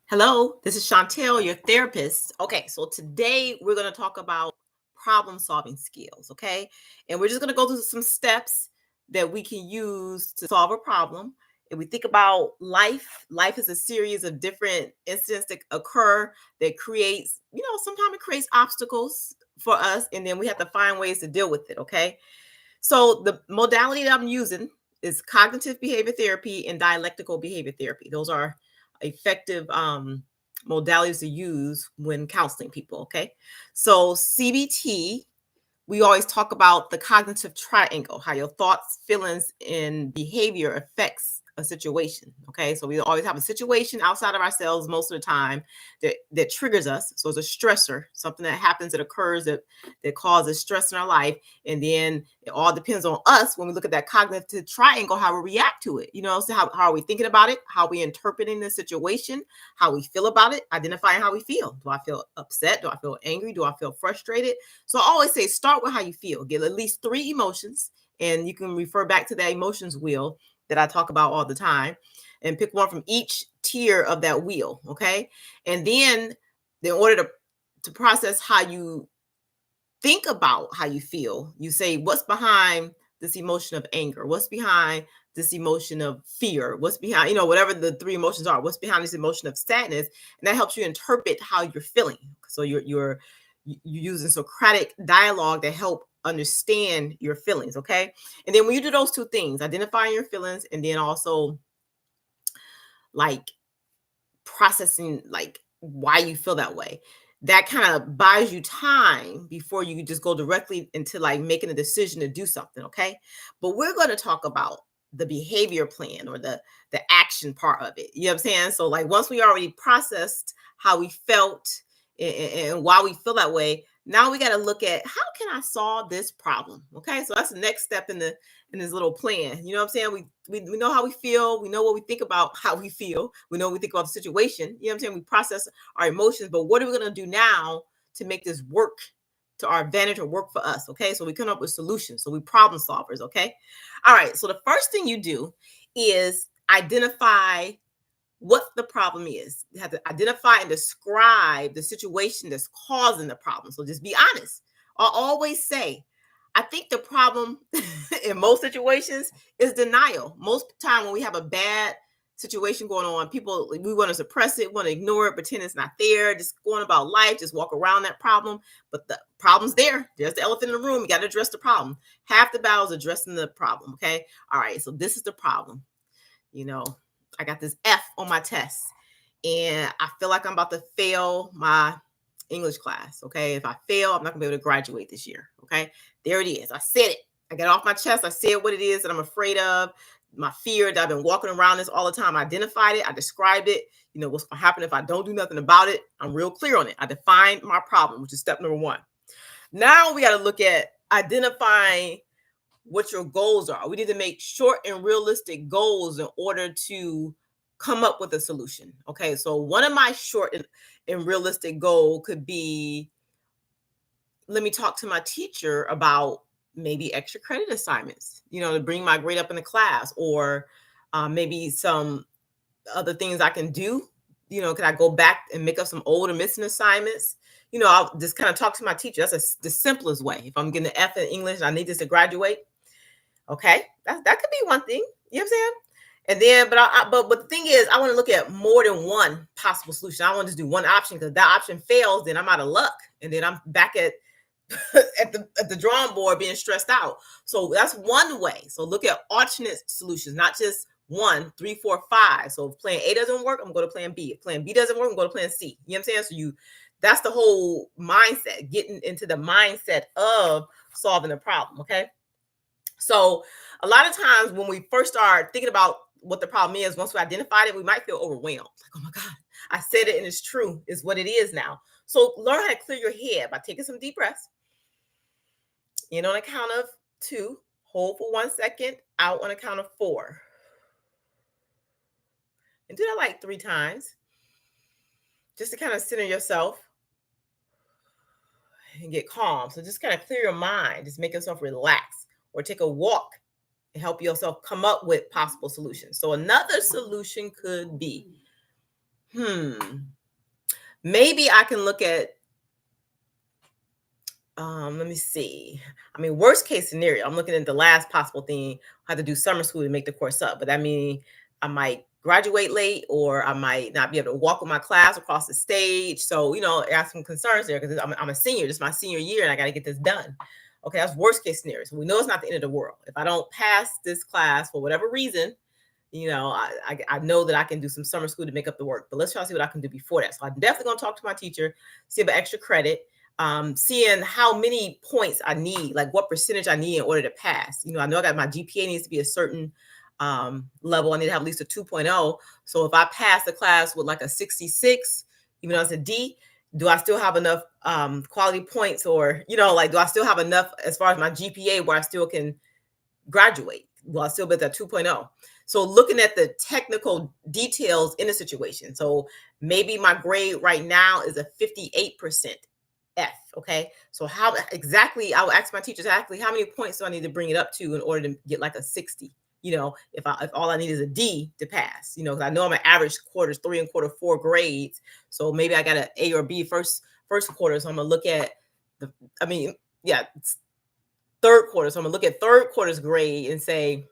Hello, this is Chantel, your therapist. Okay, so today we're going to talk about problem solving skills, okay? And we're just going to go through some steps that we can use to solve a problem. If we think about life is a series of different incidents that occur that creates, sometimes it creates obstacles for us, and then we have to find ways to deal with it, okay? So the modality that I'm using is cognitive behavior therapy and dialectical behavior therapy. Those are effective modalities to use when counseling people. Okay. So CBT, we always talk about the cognitive triangle, how your thoughts, feelings, and behavior affects a situation. Okay, so we always have a situation outside of ourselves most of the time that triggers us. So it's a stressor, something that happens that occurs that causes stress in our life, and then it all depends on us when we look at that cognitive triangle how we react to it. So how are we thinking about it, how are we interpreting the situation, how we feel about it, identifying how we feel. Do I feel upset? Do I feel angry? Do I feel frustrated? So I always say start with how you feel. Get at least 3 emotions, and you can refer back to that emotions wheel that I talk about all the time, and pick one from each tier of that wheel. Okay, and then in order to process how you think about how you feel, you say what's behind this emotion of anger, what's behind this emotion of fear, what's behind, whatever the 3 emotions are, what's behind this emotion of sadness, and that helps you interpret how you're feeling. So you're using Socratic dialogue to help understand your feelings. Okay, and then when you do those 2 things, identifying your feelings and then also like processing like why you feel that way, that kind of buys you time before you just go directly into like making a decision to do something. Okay, but we're going to talk about the behavior plan or the action part of it. You know what I'm saying? So like once we already processed how we felt and why we feel that way, now we got to look at how can I solve this problem. Okay, so that's the next step in this little plan. You know what I'm saying? We know how we feel. We know what we think about how we feel. We know what we think about the situation. You know what I'm saying? We process our emotions, but what are we going to do now to make this work to our advantage or work for us? Okay, so we come up with solutions. So we problem solvers. Okay, all right. So the first thing you do is identify what the problem is. You have to identify and describe the situation that's causing the problem. So just be honest. I always say, I think the problem in most situations is denial. Most time when we have a bad situation going on, people, we want to suppress it, want to ignore it, pretend it's not there, just going about life, just walk around that problem. But the problem's there. There's the elephant in the room. You got to address the problem. Half the battle is addressing the problem. Okay. All right. So this is the problem. You know, I got this F on my test and I feel like I'm about to fail my English class. Okay. If I fail, I'm not gonna be able to graduate this year. Okay. There it is. I said it. I got it off my chest. I said what it is that I'm afraid of, my fear that I've been walking around this all the time. I identified it. I described it. What's gonna happen if I don't do nothing about it. I'm real clear on it. I defined my problem, which is step number 1. Now we got to look at identifying what your goals are. We need to make short and realistic goals in order to come up with a solution. Okay, so one of my short and realistic goal could be, let me talk to my teacher about maybe extra credit assignments, to bring my grade up in the class, or maybe some other things I can do. Can I go back and make up some old or missing assignments? I'll just kind of talk to my teacher. That's the simplest way. If I'm getting an F in English, I need this to graduate. Okay, that could be one thing. You know what I'm saying? And then, but the thing is, I want to look at more than one possible solution. I want to just do one option, because that option fails, then I'm out of luck, and then I'm back at at the drawing board being stressed out. So that's one way. So look at alternate solutions, not just 1, 3, 4, 5. So if plan A doesn't work, I'm going to plan B. If plan B doesn't work, I'm going to plan C. You know what I'm saying? So that's the whole mindset, getting into the mindset of solving a problem. Okay. So a lot of times when we first start thinking about what the problem is, once we identified it, we might feel overwhelmed. Like, oh my God, I said it and it's true. It's what it is now. So learn how to clear your head by taking some deep breaths. In on a count of 2, hold for 1 second, out on a count of 4. And do that like 3 times, just to kind of center yourself and get calm. So just kind of clear your mind, just make yourself relax, or take a walk and help yourself come up with possible solutions. So another solution could be Maybe I can look at, let me see. I mean, worst case scenario, I'm looking at the last possible thing. I have to do summer school to make the course up, but that means I might graduate late, or I might not be able to walk with my class across the stage. So, I have some concerns there because I'm a senior. This is my senior year and I got to get this done. Okay, that's worst case scenario. So we know it's not the end of the world. If I don't pass this class for whatever reason, I know that I can do some summer school to make up the work. But let's try to see what I can do before that. So I'm definitely going to talk to my teacher, see about extra credit, seeing how many points I need, like what percentage I need in order to pass. I know I got my GPA needs to be a certain level. I need to have at least a 2.0. So if I pass the class with like a 66, even though it's a D, do I still have enough quality points, or like, do I still have enough as far as my GPA where I still can graduate? Will I still be at that 2.0? So looking at the technical details in the situation. So maybe my grade right now is a 58% F. Okay. So how exactly, I will ask my teacher exactly how many points do I need to bring it up to in order to get like a 60? If all I need is a D to pass, because I know I'm an average quarters, 3 1/4, 4 grades. So maybe I got an A or B first quarter. So I'm gonna look at it's third quarter. So I'm gonna look at third quarter's grade and say,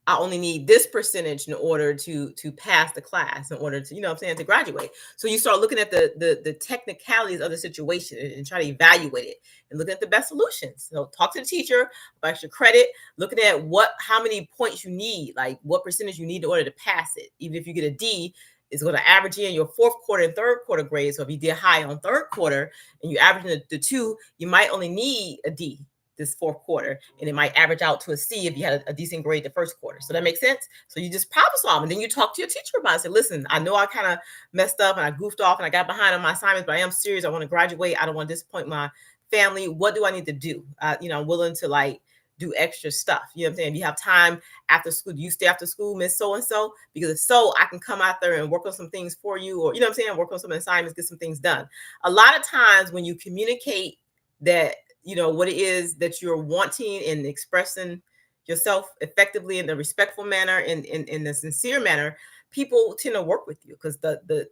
I only need this percentage in order to pass the class, in order to, to graduate. So you start looking at the technicalities of the situation and try to evaluate it and looking at the best solutions. So talk to the teacher about extra credit, looking at how many points you need, like what percentage you need in order to pass it. Even if you get a D, it's going to average in your fourth quarter and third quarter grades. So if you did high on third quarter and you average in the two, you might only need a D this fourth quarter, and it might average out to a C if you had a decent grade the first quarter. So that makes sense. So you just problem solve, and then you talk to your teacher about it. Say, listen, I know I kind of messed up and I goofed off and I got behind on my assignments, but I am serious. I want to graduate. I don't want to disappoint my family. What do I need to do? I'm willing to like do extra stuff. You know what I'm saying? If you have time after school, do you stay after school, Miss So and so? Because if so, I can come out there and work on some things for you, or work on some assignments, get some things done. A lot of times when you communicate that what it is that you're wanting and expressing yourself effectively in a respectful manner, in a sincere manner, people tend to work with you, because the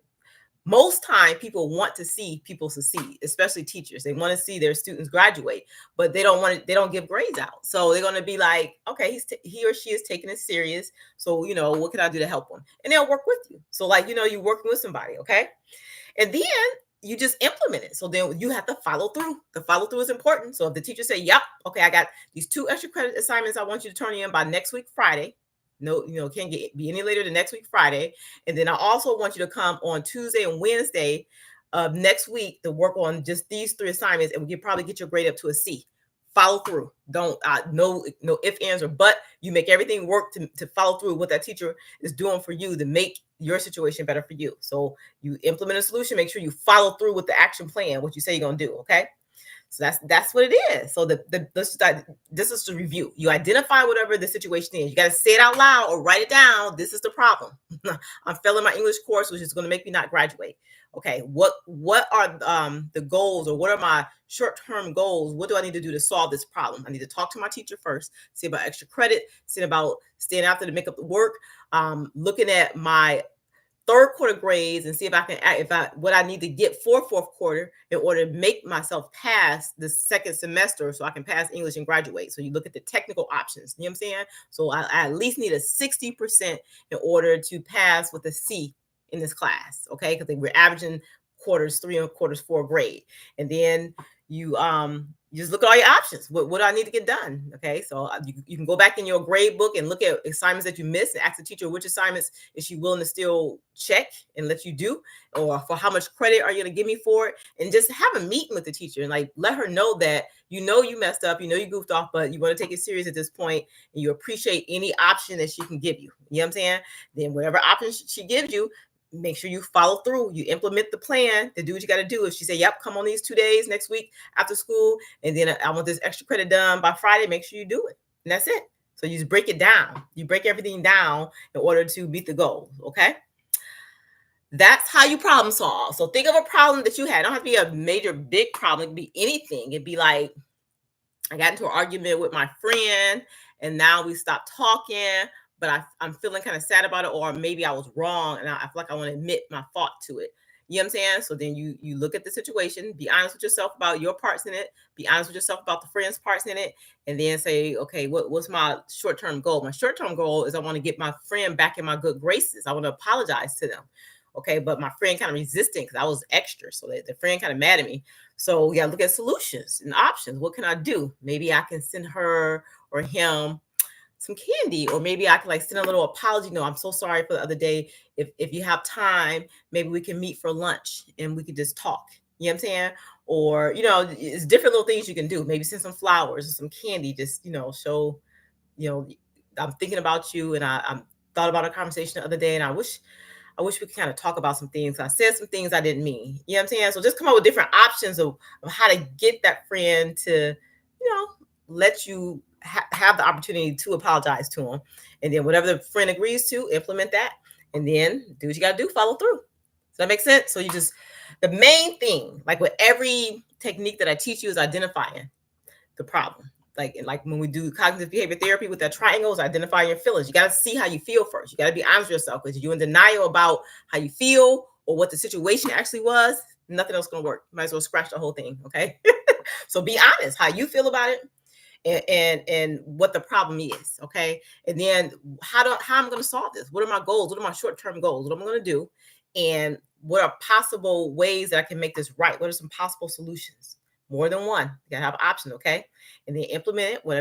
most time people want to see people succeed, especially teachers. They want to see their students graduate, but they don't give grades out. So they're going to be like, okay, he or she is taking it serious. So, what can I do to help them? And they'll work with you. So like, you're working with somebody. Okay. And then you just implement it. So then you have to follow through. The follow through is important. So if the teacher say, yep, okay, I got these 2 extra credit assignments I want you to turn in by next week, Friday. No, can't be any later than next week, Friday. And then I also want you to come on Tuesday and Wednesday of next week to work on just these 3 assignments, and we can probably get your grade up to a C. Follow through. Don't no if, ands, or but. You make everything work to follow through what that teacher is doing for you to make your situation better for you. So you implement a solution, make sure you follow through with the action plan, what you say you're gonna do. Okay. So that's what it is. So this is to review. You identify whatever the situation is. You got to say it out loud or write it down. This is the problem. I'm failing my English course, which is going to make me not graduate. Okay, what are the goals, or what are my short-term goals? What do I need to do to solve this problem? I need to talk to my teacher first, see about extra credit, see about staying after to make up the work, looking at my third quarter grades and see what I need to get for fourth quarter in order to make myself pass the second semester so I can pass English and graduate. So you look at the technical options. You know what I'm saying? So I at least need a 60% in order to pass with a C in this class. Okay. Because we're averaging quarters 3 and quarters 4 grade. And then you just look at all your options. What do I need to get done? Okay, so you can go back in your grade book and look at assignments that you missed and ask the teacher which assignments is she willing to still check and let you do, or for how much credit are you going to give me for it, and just have a meeting with the teacher and like let her know that you messed up, you goofed off, but you want to take it serious at this point and you appreciate any option that she can give you. You know what I'm saying? Then whatever option she gives you, make sure you follow through. You implement the plan to do what you got to do. If she say, yep, come on these 2 days next week after school, and then I want this extra credit done by Friday, make sure you do it. And that's it. So you just break it down. You break everything down in order to meet the goal. Okay. That's how you problem solve. So think of a problem that you had. It don't have to be a major, big problem. It could be anything. It'd be like, I got into an argument with my friend and now we stopped talking, but I'm feeling kind of sad about it, or maybe I was wrong and I feel like I want to admit my fault to it. You know what I'm saying? So then you look at the situation, be honest with yourself about your parts in it, be honest with yourself about the friend's parts in it, and then say, okay, what's my short-term goal? My short-term goal is I want to get my friend back in my good graces. I want to apologize to them. Okay, but my friend kind of resisting because I was extra. So the friend kind of mad at me. So yeah, look at solutions and options. What can I do? Maybe I can send her or him some candy, or maybe I can like send a little apology note. I'm so sorry for the other day. If you have time, maybe we can meet for lunch and we can just talk. You know what I'm saying? Or it's different little things you can do. Maybe send some flowers or some candy. Just show you know I'm thinking about you, and I'm thought about a conversation the other day, and I wish we could kind of talk about some things. I said some things I didn't mean. You know what I'm saying? So just come up with different options of how to get that friend to, let you have the opportunity to apologize to them. And then whatever the friend agrees to, implement that. And then do what you got to do, follow through. Does that make sense? So the main thing, like with every technique that I teach you, is identifying the problem. Like when we do cognitive behavior therapy with that triangles, identify your feelings. You got to see how you feel first. You got to be honest with yourself, because you're in denial about how you feel or what the situation actually was. Nothing else gonna work. You might as well scratch the whole thing. Okay. So be honest how you feel about it, and what the problem is. Okay. And then how I'm gonna solve this. What are my goals? What are my short-term goals? What am I gonna do? And what are possible ways that I can make this right? What are some possible solutions? More than one. You gotta have options, okay? And then implement it. What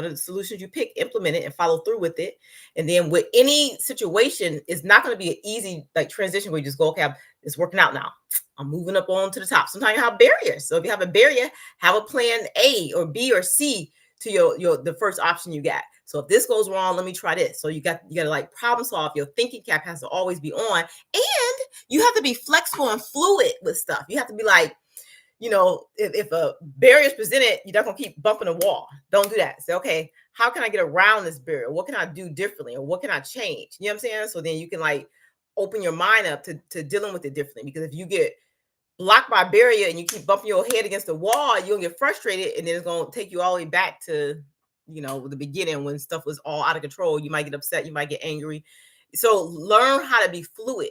are the solutions you pick, implement it and follow through with it. And then with any situation, it's not going to be an easy like transition where you just go, okay, it's working out now. I'm moving up on to the top. Sometimes you have barriers. So if you have a barrier, have a plan A or B or C to your the first option you got. So if this goes wrong, let me try this. So you got to like problem solve. Your thinking cap has to always be on, and you have to be flexible and fluid with stuff. You have to be like, if a barrier is presented, you're not gonna keep bumping the wall. Don't do that. Say, okay, how can I get around this barrier? What can I do differently, or what can I change? You know what I'm saying? So then you can like open your mind up to dealing with it differently. Because if you get blocked by a barrier and you keep bumping your head against the wall, you'll get frustrated, and then it's gonna take you all the way back to the beginning when stuff was all out of control. You might get upset, you might get angry. So learn how to be fluid.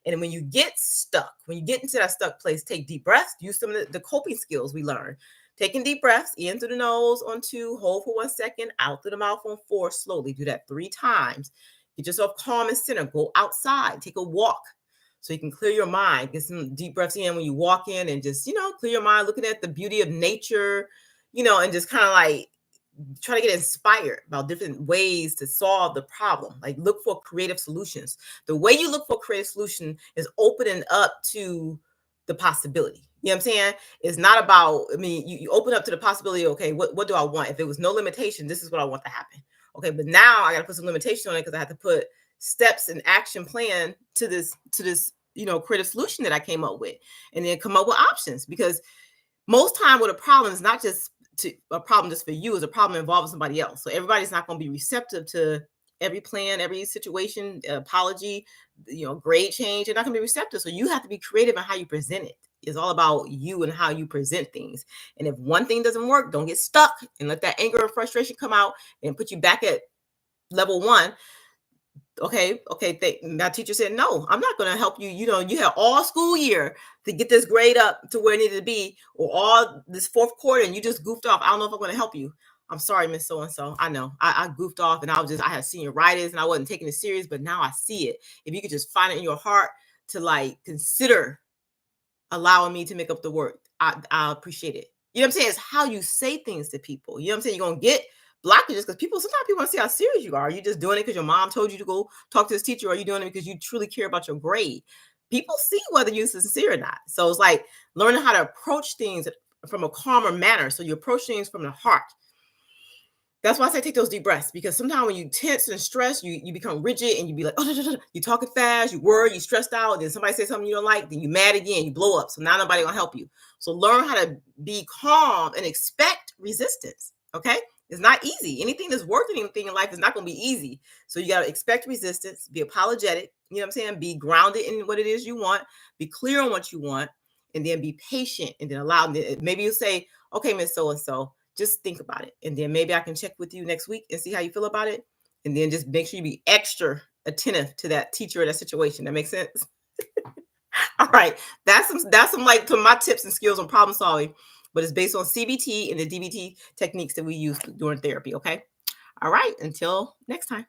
And when you get stuck, when you get into that stuck place, take deep breaths. Use some of the coping skills we learned. Taking deep breaths in through the nose on 2, hold for 1 second, out through the mouth on 4, slowly. Do that 3 times. Get yourself calm and centered. Go outside, take a walk so you can clear your mind. Get some deep breaths in when you walk in, and just, clear your mind, looking at the beauty of nature, and just kind of like try to get inspired about different ways to solve the problem. Like look for creative solutions. The way you look for creative solution is opening up to the possibility. You know what I'm saying? It's not about, you open up to the possibility. Okay, what do I want? If it was no limitation, this is what I want to happen. Okay, but now I got to put some limitation on it, because I have to put steps and action plan to this creative solution that I came up with, and then come up with options. Because most time with a problem is not just a problem just for you, is a problem involving somebody else. So everybody's not going to be receptive to every plan, every situation, apology, grade change. They're not going to be receptive. So you have to be creative in how you present it. It's all about you and how you present things. And if one thing doesn't work, don't get stuck and let that anger and frustration come out and put you back at level 1. Okay, my teacher said, no, I'm not going to help you. You have all school year to get this grade up to where it needed to be, or all this 4th quarter, and you just goofed off. I don't know if I'm going to help you. I'm sorry, Miss So-and-so. I know I goofed off, and I had senioritis, and I wasn't taking it serious, but now I see it. If you could just find it in your heart to like consider allowing me to make up the work, I appreciate it. You know what I'm saying? It's how you say things to people. You know what I'm saying? You're going to get blockages because sometimes people want to see how serious you are. Are you just doing it because your mom told you to go talk to this teacher? Or are you doing it because you truly care about your grade? People see whether you're sincere or not. So it's like learning how to approach things from a calmer manner. So you approach things from the heart. That's why I say take those deep breaths, because sometimes when you tense and stress, you become rigid, and you be like, oh, you talking fast, you worry, you stressed out. Then somebody says something you don't like, then you mad again, you blow up. So now nobody gonna help you. So learn how to be calm and expect resistance. Okay, it's not easy. Anything that's worth anything in life is not gonna be easy. So you gotta expect resistance, be apologetic. You know what I'm saying? Be grounded in what it is you want. Be clear on what you want, and then be patient, and then allow. Maybe you say, okay, Miss So and So, just think about it. And then maybe I can check with you next week and see how you feel about it. And then just make sure you be extra attentive to that teacher or that situation. That makes sense? All right. That's some like to my tips and skills on problem solving, but it's based on CBT and the DBT techniques that we use during therapy. Okay. All right. Until next time.